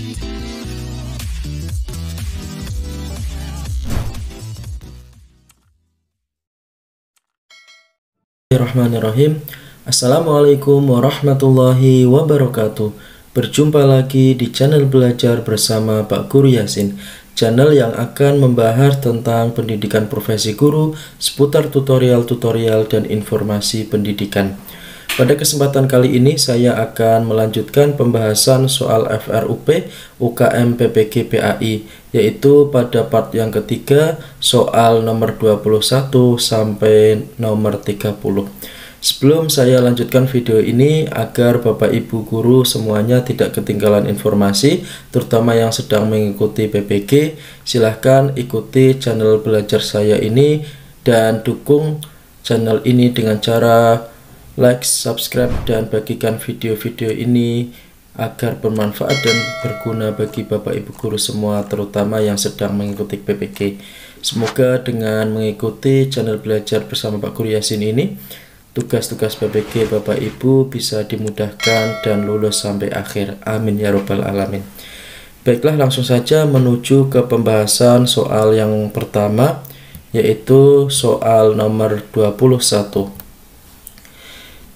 Bismillahirrahmanirrahim. Assalamualaikum warahmatullahi wabarakatuh. Berjumpa lagi di channel belajar bersama Pak Guru Yasin, channel yang akan membahas tentang pendidikan profesi guru, seputar tutorial-tutorial dan informasi pendidikan. Pada kesempatan kali ini saya akan melanjutkan pembahasan soal FRUP UKM PPG PAI, yaitu pada part yang ketiga soal nomor 21 sampai nomor 30. Sebelum saya lanjutkan video ini, agar Bapak Ibu guru semuanya tidak ketinggalan informasi, terutama yang sedang mengikuti PPG, silahkan ikuti channel belajar saya ini dan dukung channel ini dengan cara like, subscribe, dan bagikan video-video ini agar bermanfaat dan berguna bagi Bapak Ibu guru semua, terutama yang sedang mengikuti PPG. Semoga dengan mengikuti channel belajar bersama Pak Guru Yasin ini, tugas-tugas PPG Bapak Ibu bisa dimudahkan dan lulus sampai akhir. Amin ya robbal alamin. Baiklah, langsung saja menuju ke pembahasan soal yang pertama, yaitu soal nomor 21.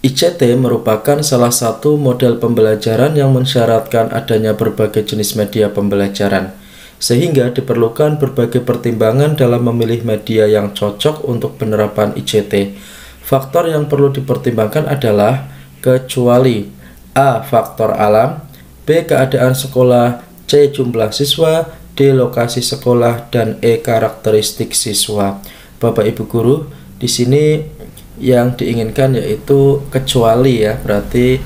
ICT merupakan salah satu model pembelajaran yang mensyaratkan adanya berbagai jenis media pembelajaran, sehingga diperlukan berbagai pertimbangan dalam memilih media yang cocok untuk penerapan ICT. Faktor yang perlu dipertimbangkan adalah kecuali A. Faktor alam, B. Keadaan sekolah, C. Jumlah siswa, D. Lokasi sekolah, dan E. Karakteristik siswa. Bapak Ibu guru, di sini yang diinginkan yaitu kecuali, ya, berarti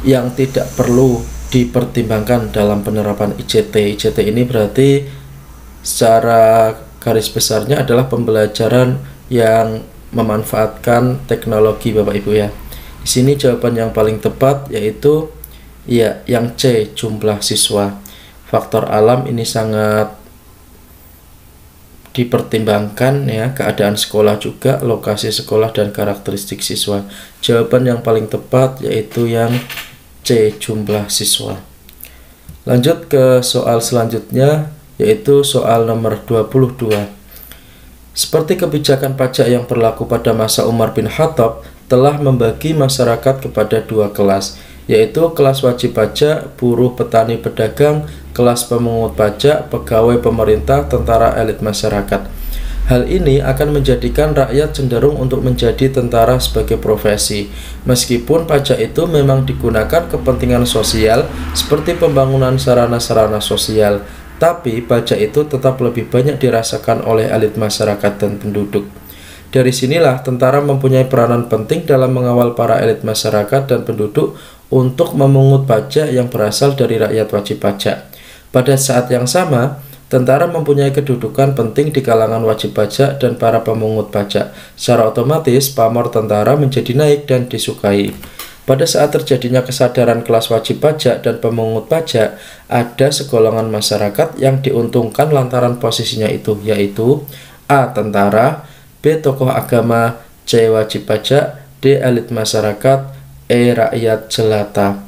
yang tidak perlu dipertimbangkan dalam penerapan ICT. ICT ini berarti secara garis besarnya adalah pembelajaran yang memanfaatkan teknologi, Bapak Ibu, ya. Di sini jawaban yang paling tepat yaitu ya yang C, jumlah siswa. Faktor alam ini sangat dipertimbangkan, ya, keadaan sekolah juga, lokasi sekolah, dan karakteristik siswa. Jawaban yang paling tepat yaitu yang C, jumlah siswa. Lanjut ke soal selanjutnya, yaitu soal nomor 22. Seperti kebijakan pajak yang berlaku pada masa Umar bin Khattab telah membagi masyarakat kepada dua kelas, yaitu kelas wajib pajak, buruh, petani, pedagang, kelas pemungut pajak, pegawai pemerintah, tentara, elit masyarakat. Hal ini akan menjadikan rakyat cenderung untuk menjadi tentara sebagai profesi. Meskipun pajak itu memang digunakan kepentingan sosial seperti pembangunan sarana-sarana sosial, tapi pajak itu tetap lebih banyak dirasakan oleh elit masyarakat dan penduduk. Dari sinilah tentara mempunyai peranan penting dalam mengawal para elit masyarakat dan penduduk untuk memungut pajak yang berasal dari rakyat wajib pajak. Pada saat yang sama, tentara mempunyai kedudukan penting di kalangan wajib pajak dan para pemungut pajak. Secara otomatis, pamor tentara menjadi naik dan disukai. Pada saat terjadinya kesadaran kelas wajib pajak dan pemungut pajak, ada segolongan masyarakat yang diuntungkan lantaran posisinya itu, yaitu A. Tentara, B. Tokoh agama, C. Wajib pajak, D. Elit masyarakat, E. Rakyat jelata.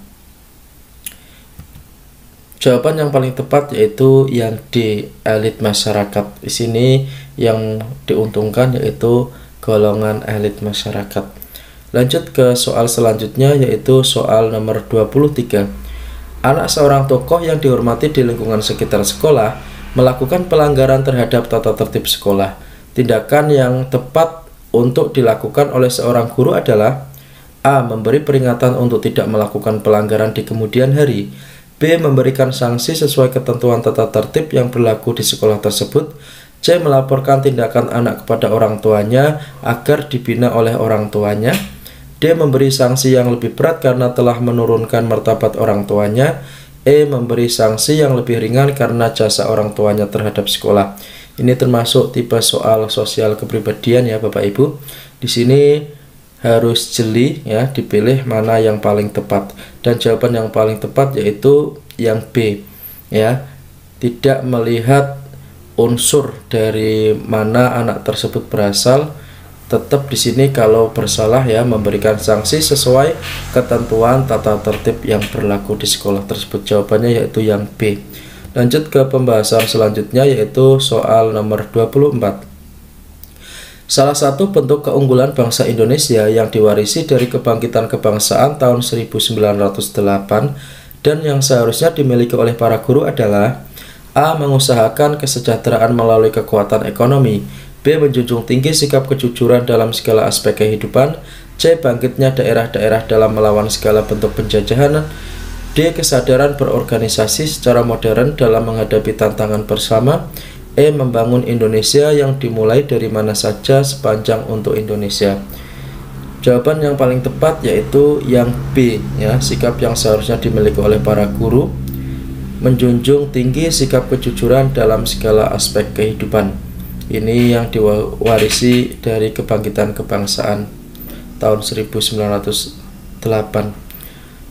Jawaban yang paling tepat yaitu yang D, elit masyarakat. Di sini yang diuntungkan yaitu golongan elit masyarakat. Lanjut ke soal selanjutnya, yaitu soal nomor 23. Anak seorang tokoh yang dihormati di lingkungan sekitar sekolah melakukan pelanggaran terhadap tata tertib sekolah. Tindakan yang tepat untuk dilakukan oleh seorang guru adalah A. Memberi peringatan untuk tidak melakukan pelanggaran di kemudian hari, B. Memberikan sanksi sesuai ketentuan tata tertib yang berlaku di sekolah tersebut, C. Melaporkan tindakan anak kepada orang tuanya agar dibina oleh orang tuanya, D. Memberi sanksi yang lebih berat karena telah menurunkan martabat orang tuanya, E. Memberi sanksi yang lebih ringan karena jasa orang tuanya terhadap sekolah. Ini termasuk tipe soal sosial kepribadian, ya Bapak Ibu. Di sini harus jeli, ya, dipilih mana yang paling tepat, dan jawaban yang paling tepat yaitu yang B, ya. Tidak melihat unsur dari mana anak tersebut berasal, tetap di sini kalau bersalah ya memberikan sanksi sesuai ketentuan tata tertib yang berlaku di sekolah tersebut. Jawabannya yaitu yang B. Lanjut ke pembahasan selanjutnya yaitu soal nomor 24. Salah satu bentuk keunggulan bangsa Indonesia yang diwarisi dari kebangkitan kebangsaan tahun 1908 dan yang seharusnya dimiliki oleh para guru adalah A. Mengusahakan kesejahteraan melalui kekuatan ekonomi, B. Menjunjung tinggi sikap kejujuran dalam segala aspek kehidupan, C. Bangkitnya daerah-daerah dalam melawan segala bentuk penjajahan, D. Kesadaran berorganisasi secara modern dalam menghadapi tantangan bersama, E. Membangun Indonesia yang dimulai dari mana saja sepanjang untuk Indonesia. Jawaban yang paling tepat yaitu yang B ya, sikap yang seharusnya dimiliki oleh para guru, menjunjung tinggi sikap kejujuran dalam segala aspek kehidupan. Ini yang diwarisi dari kebangkitan kebangsaan tahun 1908.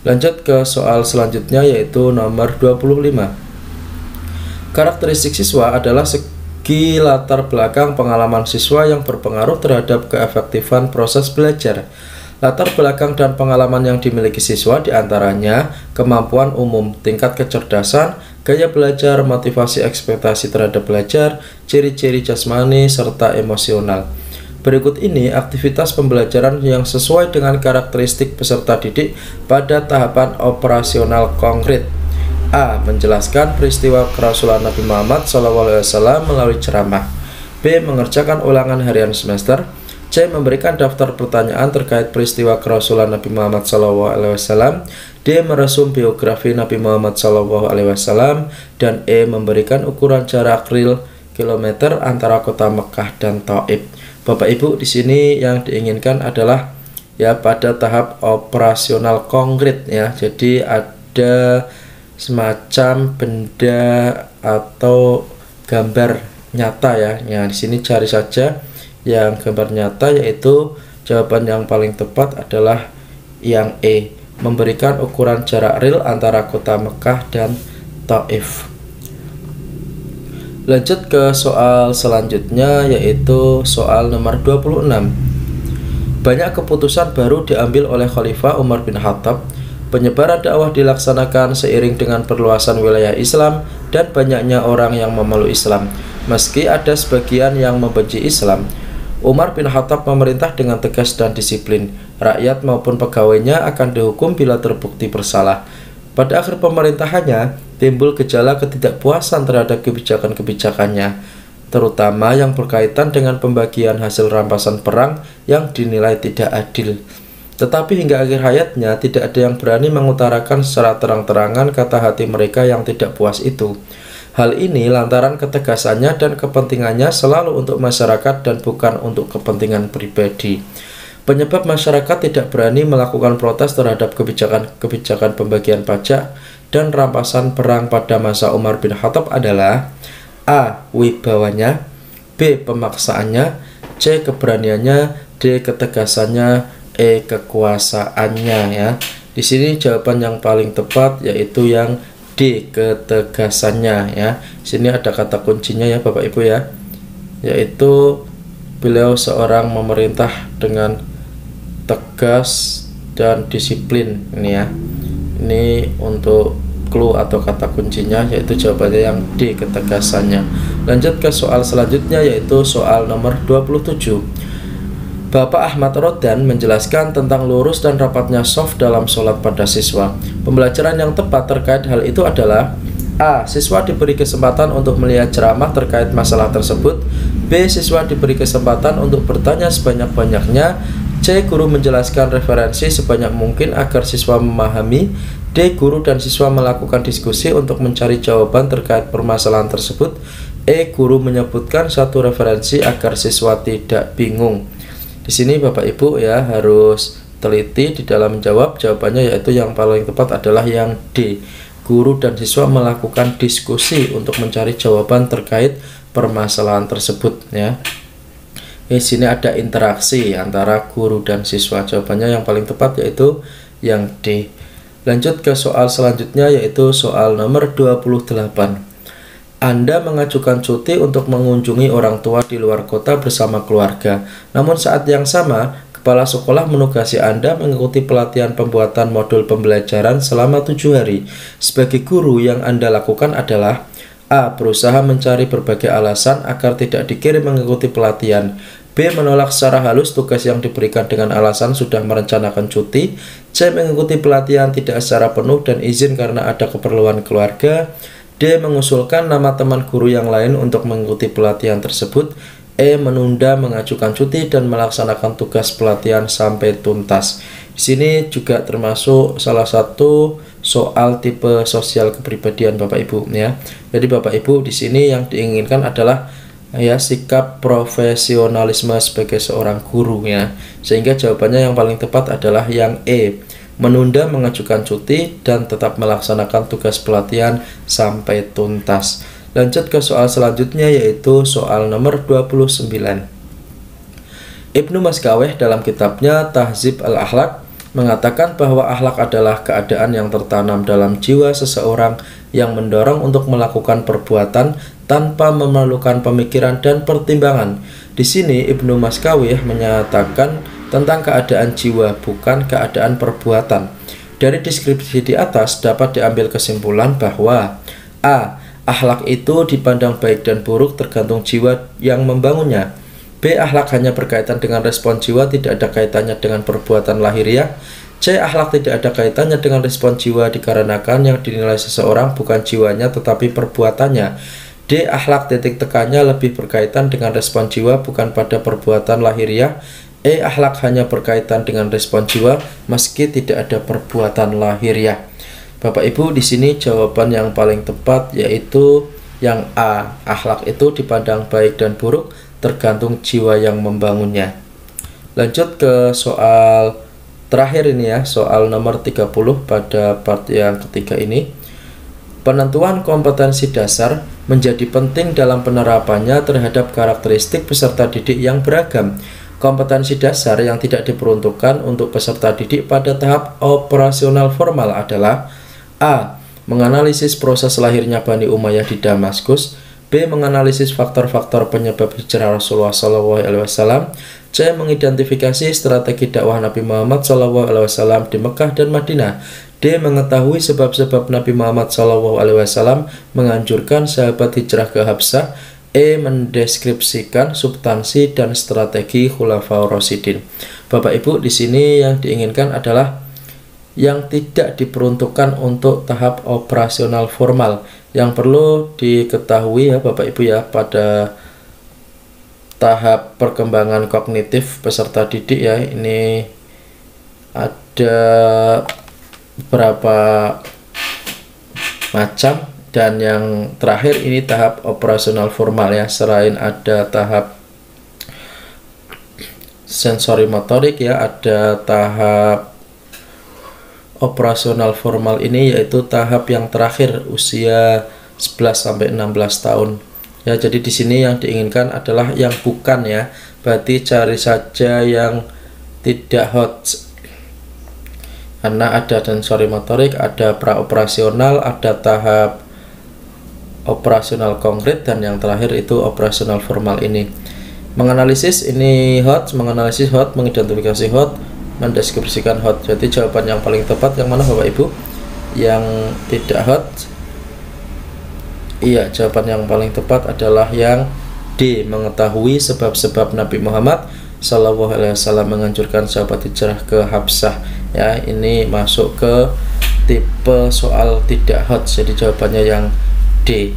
Lanjut ke soal selanjutnya yaitu nomor 25. Karakteristik siswa adalah segi latar belakang pengalaman siswa yang berpengaruh terhadap keefektifan proses belajar. Latar belakang dan pengalaman yang dimiliki siswa diantaranya kemampuan umum, tingkat kecerdasan, gaya belajar, motivasi ekspektasi terhadap belajar, ciri-ciri jasmani, serta emosional. Berikut ini aktivitas pembelajaran yang sesuai dengan karakteristik peserta didik pada tahapan operasional konkret. A. Menjelaskan peristiwa kerasulan Nabi Muhammad SAW melalui ceramah. B. Mengerjakan ulangan harian semester. C. Memberikan daftar pertanyaan terkait peristiwa kerasulan Nabi Muhammad SAW. D. Meresum biografi Nabi Muhammad SAW. Dan E. Memberikan ukuran jarak real kilometer antara kota Mekah dan Thaif. Bapak Ibu, di sini yang diinginkan adalah ya pada tahap operasional konkret ya. Jadi ada semacam benda atau gambar nyata ya. Ya, di sini cari saja yang gambar nyata, yaitu jawaban yang paling tepat adalah yang E, memberikan ukuran jarak real antara kota Mekah dan Thaif. Lanjut ke soal selanjutnya yaitu soal nomor 26. Banyak keputusan baru diambil oleh Khalifah Umar bin Khattab. Penyebaran dakwah dilaksanakan seiring dengan perluasan wilayah Islam dan banyaknya orang yang memeluk Islam. Meski ada sebagian yang membenci Islam, Umar bin Khattab memerintah dengan tegas dan disiplin. Rakyat maupun pegawainya akan dihukum bila terbukti bersalah. Pada akhir pemerintahannya, timbul gejala ketidakpuasan terhadap kebijakan-kebijakannya, terutama yang berkaitan dengan pembagian hasil rampasan perang yang dinilai tidak adil. Tetapi hingga akhir hayatnya, tidak ada yang berani mengutarakan secara terang-terangan kata hati mereka yang tidak puas itu. Hal ini lantaran ketegasannya dan kepentingannya selalu untuk masyarakat dan bukan untuk kepentingan pribadi. Penyebab masyarakat tidak berani melakukan protes terhadap kebijakan pembagian pajak dan rampasan perang pada masa Umar bin Khattab adalah A. Wibawanya, B. Pemaksaannya, C. Keberaniannya, D. Ketegasannya, E. Kekuasaannya ya. Di sini jawaban yang paling tepat yaitu yang D. Ketegasannya ya. Di sini ada kata kuncinya ya Bapak Ibu ya, yaitu beliau seorang memerintah dengan tegas dan disiplin. Ini ya, ini untuk clue atau kata kuncinya, yaitu jawabannya yang D. Ketegasannya. Lanjut ke soal selanjutnya yaitu soal nomor 27. Bapak Ahmad Rodan menjelaskan tentang lurus dan rapatnya shaf dalam sholat pada siswa. Pembelajaran yang tepat terkait hal itu adalah A. Siswa diberi kesempatan untuk melihat ceramah terkait masalah tersebut. B. Siswa diberi kesempatan untuk bertanya sebanyak-banyaknya. C. Guru menjelaskan referensi sebanyak mungkin agar siswa memahami. D. Guru dan siswa melakukan diskusi untuk mencari jawaban terkait permasalahan tersebut. E. Guru menyebutkan satu referensi agar siswa tidak bingung. Di sini Bapak Ibu ya harus teliti di dalam menjawab. Jawabannya yaitu yang paling tepat adalah yang D. Guru dan siswa melakukan diskusi untuk mencari jawaban terkait permasalahan tersebut ya. Di sini ada interaksi antara guru dan siswa. Jawabannya yang paling tepat yaitu yang D. Lanjut ke soal selanjutnya yaitu soal nomor 28. Anda mengajukan cuti untuk mengunjungi orang tua di luar kota bersama keluarga. Namun saat yang sama, kepala sekolah menugasi Anda mengikuti pelatihan pembuatan modul pembelajaran selama 7 hari. Sebagai guru, yang Anda lakukan adalah A. Berusaha mencari berbagai alasan agar tidak dikirim mengikuti pelatihan. B. Menolak secara halus tugas yang diberikan dengan alasan sudah merencanakan cuti. C. Mengikuti pelatihan tidak secara penuh dan izin karena ada keperluan keluarga. D. Mengusulkan nama teman guru yang lain untuk mengikuti pelatihan tersebut. E. Menunda mengajukan cuti dan melaksanakan tugas pelatihan sampai tuntas. Di sini juga termasuk salah satu soal tipe sosial kepribadian Bapak Ibu ya. Jadi Bapak Ibu di sini yang diinginkan adalah ya sikap profesionalisme sebagai seorang guru ya. Sehingga jawabannya yang paling tepat adalah yang E. Menunda mengajukan cuti dan tetap melaksanakan tugas pelatihan sampai tuntas. Lanjut ke soal selanjutnya, yaitu soal nomor 29. Ibnu Maskaweh dalam kitabnya Tahzib al-Akhlaq mengatakan bahwa akhlak adalah keadaan yang tertanam dalam jiwa seseorang yang mendorong untuk melakukan perbuatan tanpa memerlukan pemikiran dan pertimbangan. Di sini Ibnu Maskaweh menyatakan tentang keadaan jiwa, bukan keadaan perbuatan. Dari deskripsi di atas dapat diambil kesimpulan bahwa A. Akhlak itu dipandang baik dan buruk tergantung jiwa yang membangunnya. B. Akhlak hanya berkaitan dengan respon jiwa, tidak ada kaitannya dengan perbuatan lahiriah. C. Akhlak tidak ada kaitannya dengan respon jiwa dikarenakan yang dinilai seseorang bukan jiwanya tetapi perbuatannya. D. Akhlak titik tekannya lebih berkaitan dengan respon jiwa bukan pada perbuatan lahiriah. E. Akhlak hanya berkaitan dengan respon jiwa meski tidak ada perbuatan lahiriah. Bapak Ibu, di sini jawaban yang paling tepat yaitu yang A. Akhlak itu dipandang baik dan buruk tergantung jiwa yang membangunnya. Lanjut ke soal terakhir ini ya, soal nomor 30 pada part yang ketiga ini. Penentuan kompetensi dasar menjadi penting dalam penerapannya terhadap karakteristik peserta didik yang beragam. Kompetensi dasar yang tidak diperuntukkan untuk peserta didik pada tahap operasional formal adalah A. Menganalisis proses lahirnya Bani Umayyah di Damaskus. B. Menganalisis faktor-faktor penyebab hijrah Rasulullah SAW. C. Mengidentifikasi strategi dakwah Nabi Muhammad SAW di Mekah dan Madinah. D. Mengetahui sebab-sebab Nabi Muhammad SAW menganjurkan sahabat hijrah ke Habsah. E. Mendeskripsikan substansi dan strategi Khulafaur Rasyidin. Bapak Ibu, di sini yang diinginkan adalah yang tidak diperuntukkan untuk tahap operasional formal. Yang perlu diketahui ya Bapak Ibu ya, pada tahap perkembangan kognitif peserta didik ya, ini ada beberapa macam, dan yang terakhir ini tahap operasional formal ya. Selain ada tahap sensori motorik ya, ada tahap operasional formal ini yaitu tahap yang terakhir usia 11-16 tahun. Ya, jadi di sini yang diinginkan adalah yang bukan ya. Berarti cari saja yang tidak hot. Karena ada sensori motorik, ada praoperasional, ada tahap operasional konkret, dan yang terakhir itu operasional formal ini. Menganalisis ini hot, menganalisis hot, mengidentifikasi hot, mendeskripsikan hot. Jadi jawaban yang paling tepat yang mana Bapak Ibu? Yang tidak hot. Iya, jawaban yang paling tepat adalah yang D. Mengetahui sebab-sebab Nabi Muhammad SAW menganjurkan sahabat hijrah ke Habsah. Ya, ini masuk ke tipe soal tidak hot. Jadi jawabannya yang D.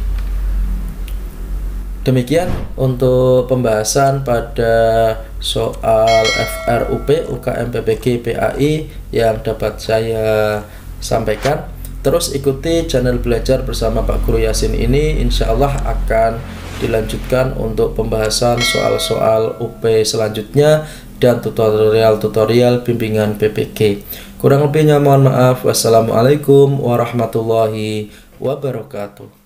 Demikian untuk pembahasan pada soal FRUP UKM PPG PAI yang dapat saya sampaikan. Terus ikuti channel belajar bersama Pak Guru Yasin ini, insya Allah akan dilanjutkan untuk pembahasan soal-soal UP selanjutnya dan tutorial-tutorial bimbingan PPG. Kurang lebihnya mohon maaf. Wassalamualaikum warahmatullahi wabarakatuh.